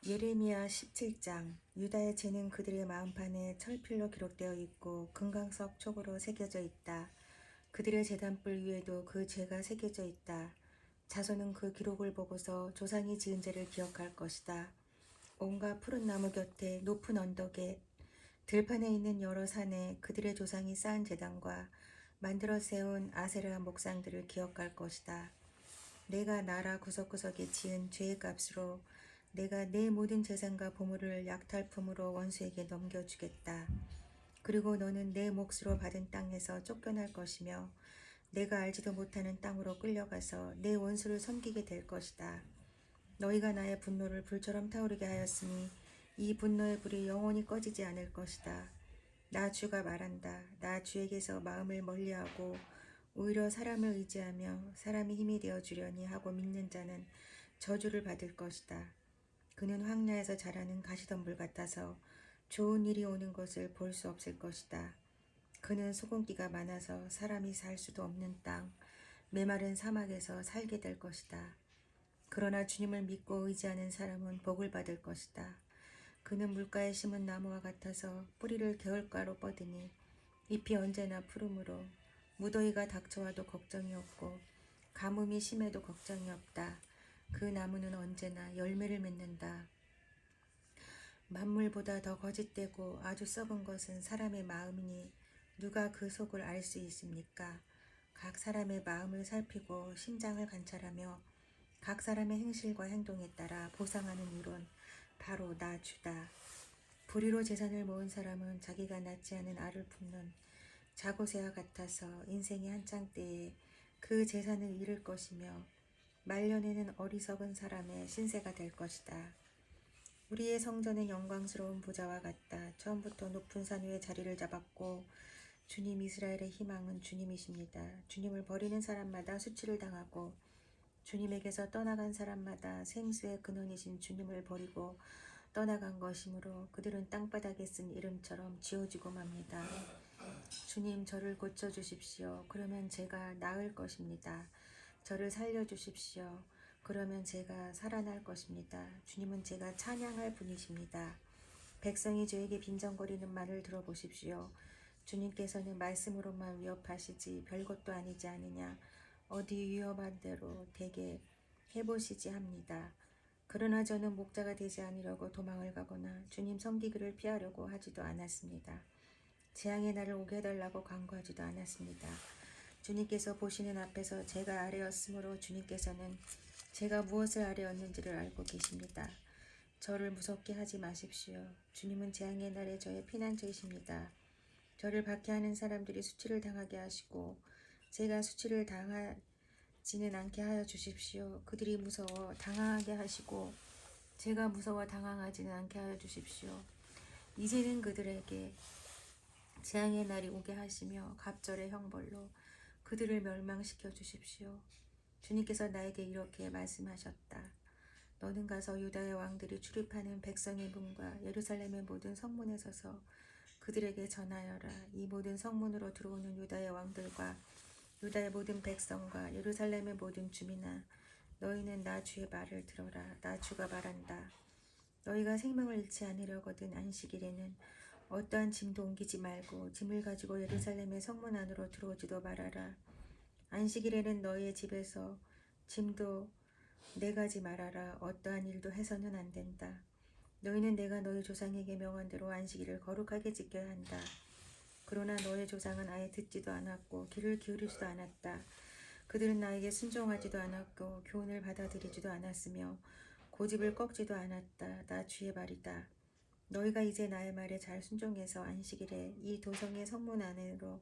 예레미야 17장. 유다의 죄는 그들의 마음판에 철필로 기록되어 있고 금강석 촉으로 새겨져 있다. 그들의 제단불 위에도 그 죄가 새겨져 있다. 자손은 그 기록을 보고서 조상이 지은 죄를 기억할 것이다. 온갖 푸른 나무 곁에 높은 언덕에 들판에 있는 여러 산에 그들의 조상이 쌓은 제단과 만들어 세운 아세라 목상들을 기억할 것이다. 내가 나라 구석구석에 지은 죄의 값으로 내가 내 모든 재산과 보물을 약탈품으로 원수에게 넘겨주겠다. 그리고 너는 내 몫으로 받은 땅에서 쫓겨날 것이며 내가 알지도 못하는 땅으로 끌려가서 내 원수를 섬기게 될 것이다. 너희가 나의 분노를 불처럼 타오르게 하였으니 이 분노의 불이 영원히 꺼지지 않을 것이다. 나 주가 말한다. 나 주에게서 마음을 멀리하고 오히려 사람을 의지하며 사람이 힘이 되어주려니 하고 믿는 자는 저주를 받을 것이다. 그는 황야에서 자라는 가시덤불 같아서 좋은 일이 오는 것을 볼 수 없을 것이다. 그는 소금기가 많아서 사람이 살 수도 없는 땅, 메마른 사막에서 살게 될 것이다. 그러나 주님을 믿고 의지하는 사람은 복을 받을 것이다. 그는 물가에 심은 나무와 같아서 뿌리를 개울가로 뻗으니 잎이 언제나 푸르므로 무더위가 닥쳐와도 걱정이 없고 가뭄이 심해도 걱정이 없다. 그 나무는 언제나 열매를 맺는다. 만물보다 더 거짓되고 아주 썩은 것은 사람의 마음이니 누가 그 속을 알 수 있습니까? 각 사람의 마음을 살피고 심장을 관찰하며 각 사람의 행실과 행동에 따라 보상하는 이론, 바로 나 주다. 불의로 재산을 모은 사람은 자기가 낳지 않은 알을 품는 자고새와 같아서 인생의 한창 때에 그 재산을 잃을 것이며 말년에는 어리석은 사람의 신세가 될 것이다. 우리의 성전은 영광스러운 보좌와 같다. 처음부터 높은 산 위에 자리를 잡았고 주님 이스라엘의 희망은 주님이십니다. 주님을 버리는 사람마다 수치를 당하고 주님에게서 떠나간 사람마다 생수의 근원이신 주님을 버리고 떠나간 것이므로 그들은 땅바닥에 쓴 이름처럼 지워지고 맙니다. 주님, 저를 고쳐주십시오. 그러면 제가 나을 것입니다. 저를 살려주십시오. 그러면 제가 살아날 것입니다. 주님은 제가 찬양할 분이십니다. 백성이 저에게 빈정거리는 말을 들어보십시오. 주님께서는 말씀으로만 위협하시지 별것도 아니지 않으냐. 어디 위협한 대로 되게 해보시지 합니다. 그러나 저는 목자가 되지 않으려고 도망을 가거나 주님 섬기기를 피하려고 하지도 않았습니다. 재앙의 날을 오게 해달라고 간구하지도 않았습니다. 주님께서 보시는 앞에서 제가 아래였으므로 주님께서는 제가 무엇을 아래였는지를 알고 계십니다. 저를 무섭게 하지 마십시오. 주님은 재앙의 날에 저의 피난처이십니다. 저를 박해하는 사람들이 수치를 당하게 하시고 제가 수치를 당하지는 않게 하여 주십시오. 그들이 무서워 당황하게 하시고 제가 무서워 당황하지는 않게 하여 주십시오. 이제는 그들에게 재앙의 날이 오게 하시며 갑절의 형벌로 그들을 멸망시켜 주십시오. 주님께서 나에게 이렇게 말씀하셨다. 너는 가서 유다의 왕들이 출입하는 백성의 문과 예루살렘의 모든 성문에 서서 그들에게 전하여라. 이 모든 성문으로 들어오는 유다의 왕들과 유다의 모든 백성과 예루살렘의 모든 주민아, 너희는 나 주의 말을 들어라. 나 주가 말한다. 너희가 생명을 잃지 않으려거든 안식일에는 어떠한 짐도 옮기지 말고 짐을 가지고 예루살렘의 성문 안으로 들어오지도 말아라. 안식일에는 너희의 집에서 짐도 내가지 말아라. 어떠한 일도 해서는 안 된다. 너희는 내가 너희 조상에게 명한 대로 안식일을 거룩하게 지켜야 한다. 그러나 너의 조상은 아예 듣지도 않았고 귀를 기울이지도 않았다. 그들은 나에게 순종하지도 않았고 교훈을 받아들이지도 않았으며 고집을 꺾지도 않았다. 나 주의 말이다. 너희가 이제 나의 말에 잘 순종해서 안식일에 이 도성의 성문 안으로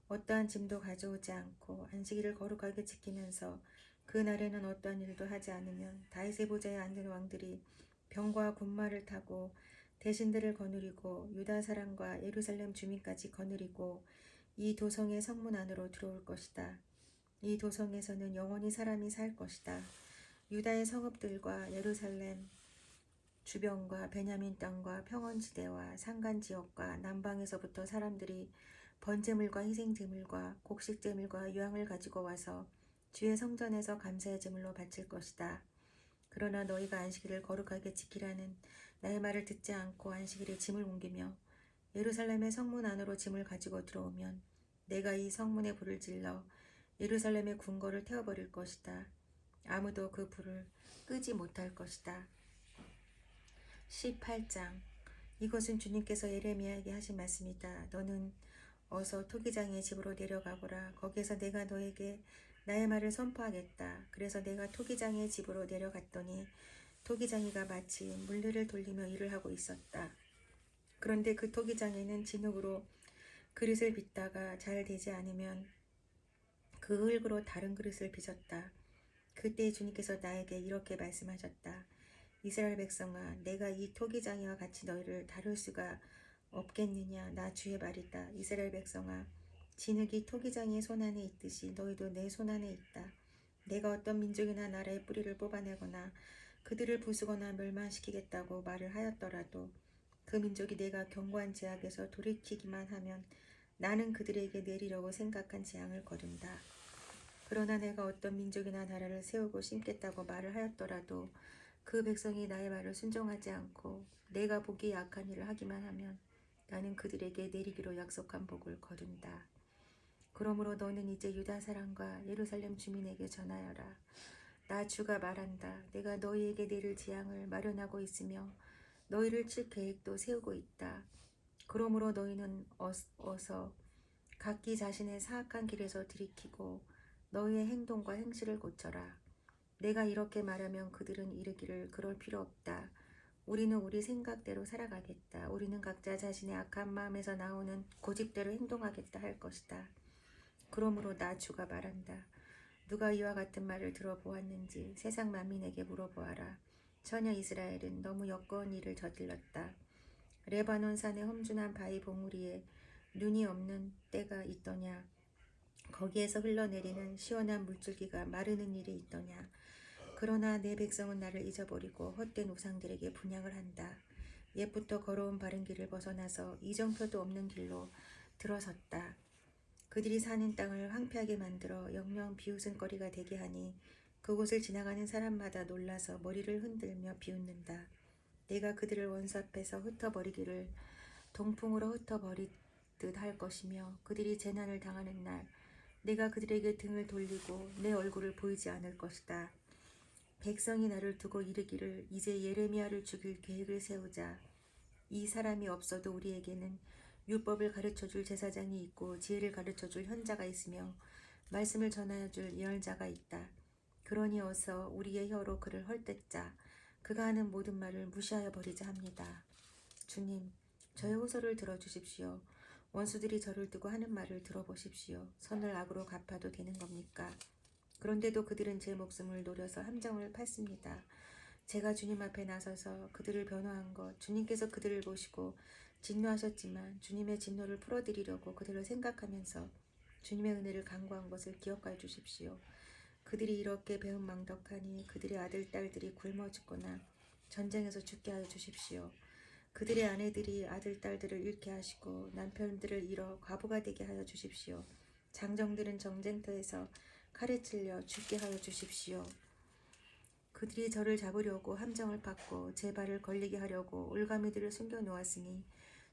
어떠한 짐도 가져오지 않고 안식일을 거룩하게 지키면서 그 날에는 어떠한 일도 하지 않으면 다윗의 보좌에 앉은 왕들이 병과 군마를 타고 대신들을 거느리고 유다 사람과 예루살렘 주민까지 거느리고 이 도성의 성문 안으로 들어올 것이다. 이 도성에서는 영원히 사람이 살 것이다. 유다의 성읍들과 예루살렘 주변과 베냐민 땅과 평원지대와 산간지역과 남방에서부터 사람들이 번제물과 희생제물과 곡식제물과 유향을 가지고 와서 주의 성전에서 감사의 제물로 바칠 것이다. 그러나 너희가 안식일을 거룩하게 지키라는 나의 말을 듣지 않고 안식일에 짐을 옮기며 예루살렘의 성문 안으로 짐을 가지고 들어오면 내가 이 성문에 불을 질러 예루살렘의 궁궐을 태워버릴 것이다. 아무도 그 불을 끄지 못할 것이다. 18장. 이것은 주님께서 예레미야에게 하신 말씀이다. 너는 어서 토기장의 집으로 내려가거라. 거기에서 내가 너에게 나의 말을 선포하겠다. 그래서 내가 토기장의 집으로 내려갔더니 토기장이가 마치 물레를 돌리며 일을 하고 있었다. 그런데 그 토기장에는 진흙으로 그릇을 빚다가 잘 되지 않으면 그 흙으로 다른 그릇을 빚었다. 그때 주님께서 나에게 이렇게 말씀하셨다. 이스라엘 백성아, 내가 이 토기장이와 같이 너희를 다룰 수가 없겠느냐. 나 주의 말이다. 이스라엘 백성아, 진흙이 토기장이의 손안에 있듯이 너희도 내 손안에 있다. 내가 어떤 민족이나 나라의 뿌리를 뽑아내거나 그들을 부수거나 멸망시키겠다고 말을 하였더라도 그 민족이 내가 경고한 제약에서 돌이키기만 하면 나는 그들에게 내리려고 생각한 재앙을 거둔다. 그러나 내가 어떤 민족이나 나라를 세우고 심겠다고 말을 하였더라도 그 백성이 나의 말을 순종하지 않고 내가 보기 약한 일을 하기만 하면 나는 그들에게 내리기로 약속한 복을 거둔다. 그러므로 너는 이제 유다 사람과 예루살렘 주민에게 전하여라. 나 주가 말한다. 내가 너희에게 내릴 재앙을 마련하고 있으며 너희를 칠 계획도 세우고 있다. 그러므로 너희는 어서 각기 자신의 사악한 길에서 들이키고 너희의 행동과 행실을 고쳐라. 내가 이렇게 말하면 그들은 이르기를 그럴 필요 없다. 우리는 우리 생각대로 살아가겠다. 우리는 각자 자신의 악한 마음에서 나오는 고집대로 행동하겠다 할 것이다. 그러므로 나 주가 말한다. 누가 이와 같은 말을 들어보았는지 세상 만민에게 물어보아라. 처녀 이스라엘은 너무 역거한 일을 저질렀다. 레바논 산의 험준한 바위 봉우리에 눈이 없는 때가 있더냐. 거기에서 흘러내리는 시원한 물줄기가 마르는 일이 있더냐. 그러나 내 백성은 나를 잊어버리고 헛된 우상들에게 분향을 한다. 옛부터 걸어온 바른 길을 벗어나서 이정표도 없는 길로 들어섰다. 그들이 사는 땅을 황폐하게 만들어 영영 비웃음거리가 되게 하니 그곳을 지나가는 사람마다 놀라서 머리를 흔들며 비웃는다. 내가 그들을 원수 앞에서 흩어버리기를 동풍으로 흩어버리듯 할 것이며 그들이 재난을 당하는 날 내가 그들에게 등을 돌리고 내 얼굴을 보이지 않을 것이다. 백성이 나를 두고 이르기를 이제 예레미야를 죽일 계획을 세우자. 이 사람이 없어도 우리에게는 율법을 가르쳐줄 제사장이 있고 지혜를 가르쳐줄 현자가 있으며 말씀을 전하여줄 예언자가 있다. 그러니 어서 우리의 혀로 그를 헐뜯자. 그가 하는 모든 말을 무시하여 버리자 합니다. 주님, 저의 호소를 들어주십시오. 원수들이 저를 두고 하는 말을 들어보십시오. 선을 악으로 갚아도 되는 겁니까? 그런데도 그들은 제 목숨을 노려서 함정을 팠습니다. 제가 주님 앞에 나서서 그들을 변호한 것, 주님께서 그들을 보시고 진노하셨지만 주님의 진노를 풀어드리려고 그들을 생각하면서 주님의 은혜를 간구한 것을 기억하여 주십시오. 그들이 이렇게 배은망덕하니 그들의 아들, 딸들이 굶어 죽거나 전쟁에서 죽게 하여 주십시오. 그들의 아내들이 아들, 딸들을 잃게 하시고 남편들을 잃어 과부가 되게 하여 주십시오. 장정들은 정쟁터에서 칼에 찔려 죽게 하여 주십시오. 그들이 저를 잡으려고 함정을 팠고 제 발을 걸리게 하려고 올가미들을 숨겨 놓았으니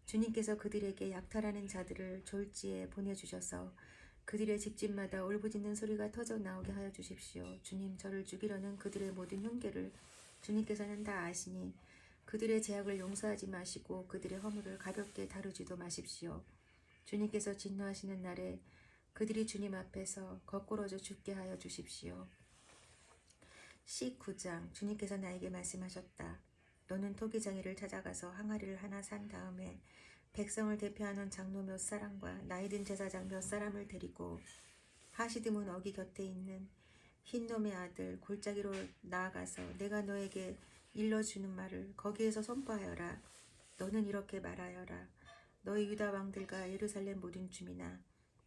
주님께서 그들에게 약탈하는 자들을 졸지에 보내주셔서 그들의 집집마다 울부짖는 소리가 터져 나오게 하여 주십시오. 주님, 저를 죽이려는 그들의 모든 흉계를 주님께서는 다 아시니 그들의 죄악을 용서하지 마시고 그들의 허물을 가볍게 다루지도 마십시오. 주님께서 진노하시는 날에 그들이 주님 앞에서 거꾸러져 죽게 하여 주십시오. 19장. 주님께서 나에게 말씀하셨다. 너는 토기장이를 찾아가서 항아리를 하나 산 다음에 백성을 대표하는 장로 몇 사람과 나이든 제사장 몇 사람을 데리고 하시드문 어기 곁에 있는 흰놈의 아들 골짜기로 나아가서 내가 너에게 일러주는 말을 거기에서 선포하여라. 너는 이렇게 말하여라. 너희 유다 왕들과 예루살렘 모든 주민아,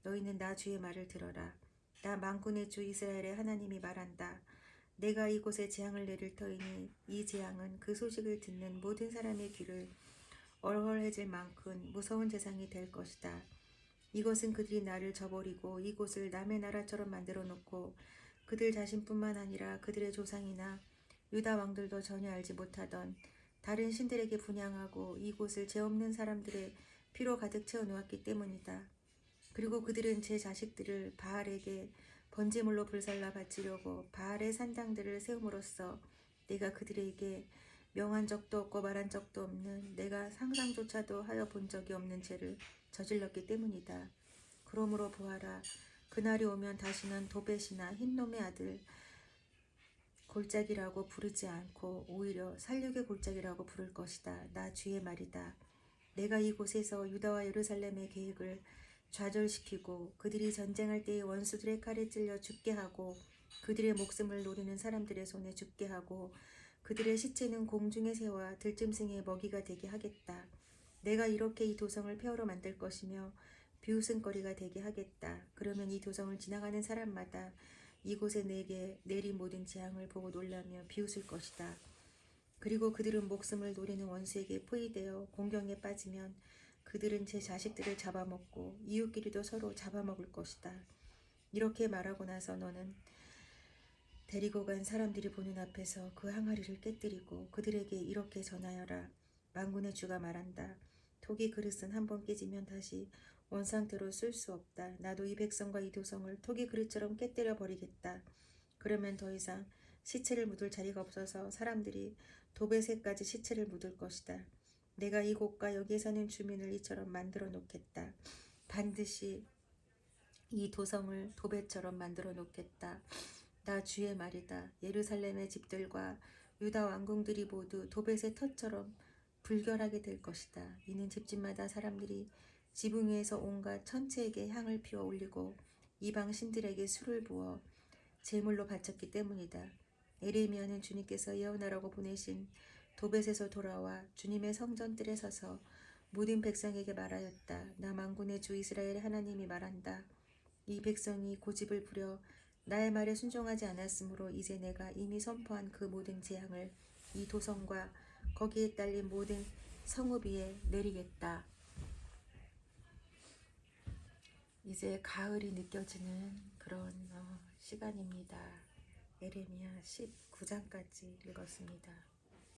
너희는 나 주의 말을 들어라. 나 만군의 주 이스라엘의 하나님이 말한다. 내가 이곳에 재앙을 내릴 터이니 이 재앙은 그 소식을 듣는 모든 사람의 귀를 얼얼해질 만큼 무서운 재상이 될 것이다. 이것은 그들이 나를 저버리고 이곳을 남의 나라처럼 만들어 놓고 그들 자신뿐만 아니라 그들의 조상이나 유다 왕들도 전혀 알지 못하던 다른 신들에게 분향하고 이곳을 죄 없는 사람들의 피로 가득 채워 놓았기 때문이다. 그리고 그들은 제 자식들을 바알에게 번제물로 불살라 바치려고 바알의 산당들을 세움으로써 내가 그들에게 명한 적도 없고 말한 적도 없는, 내가 상상조차도 하여 본 적이 없는 죄를 저질렀기 때문이다. 그러므로 보아라, 그날이 오면 다시는 도벳이나 흰놈의 아들 골짜기라고 부르지 않고 오히려 살육의 골짜기라고 부를 것이다. 나 주의 말이다. 내가 이곳에서 유다와 예루살렘의 계획을 좌절시키고 그들이 전쟁할 때의 원수들의 칼에 찔려 죽게 하고 그들의 목숨을 노리는 사람들의 손에 죽게 하고 그들의 시체는 공중의 새와 들짐승의 먹이가 되게 하겠다. 내가 이렇게 이 도성을 폐허로 만들 것이며 비웃음거리가 되게 하겠다. 그러면 이 도성을 지나가는 사람마다 이곳에 내게 내린 모든 재앙을 보고 놀라며 비웃을 것이다. 그리고 그들은 목숨을 노리는 원수에게 포위되어 공경에 빠지면 그들은 제 자식들을 잡아먹고 이웃끼리도 서로 잡아먹을 것이다. 이렇게 말하고 나서 너는 데리고 간 사람들이 보는 앞에서 그 항아리를 깨뜨리고 그들에게 이렇게 전하여라. 만군의 주가 말한다. 토기 그릇은 한번 깨지면 다시 원상태로 쓸 수 없다. 나도 이 백성과 이 도성을 토기 그릇처럼 깨뜨려 버리겠다. 그러면 더 이상 시체를 묻을 자리가 없어서 사람들이 도벳에까지 시체를 묻을 것이다. 내가 이곳과 여기에 사는 주민을 이처럼 만들어 놓겠다. 반드시 이 도성을 도벳처럼 만들어 놓겠다. 나 주의 말이다. 예루살렘의 집들과 유다 왕궁들이 모두 도벳의 터처럼 불결하게 될 것이다. 이는 집집마다 사람들이 지붕 위에서 온갖 천체에게 향을 피워 올리고 이방 신들에게 술을 부어 제물로 바쳤기 때문이다. 에레미야는 주님께서 예언하라고 보내신 도벳에서 돌아와 주님의 성전뜰에 서서 모든 백성에게 말하였다. 나 만군의 주 이스라엘의 하나님이 말한다. 이 백성이 고집을 부려 나의 말에 순종하지 않았으므로 이제 내가 이미 선포한 그 모든 재앙을 이 도성과 거기에 딸린 모든 성읍 위에 내리겠다. 이제 가을이 느껴지는 그런 시간입니다. 에레미야 19장까지 읽었습니다.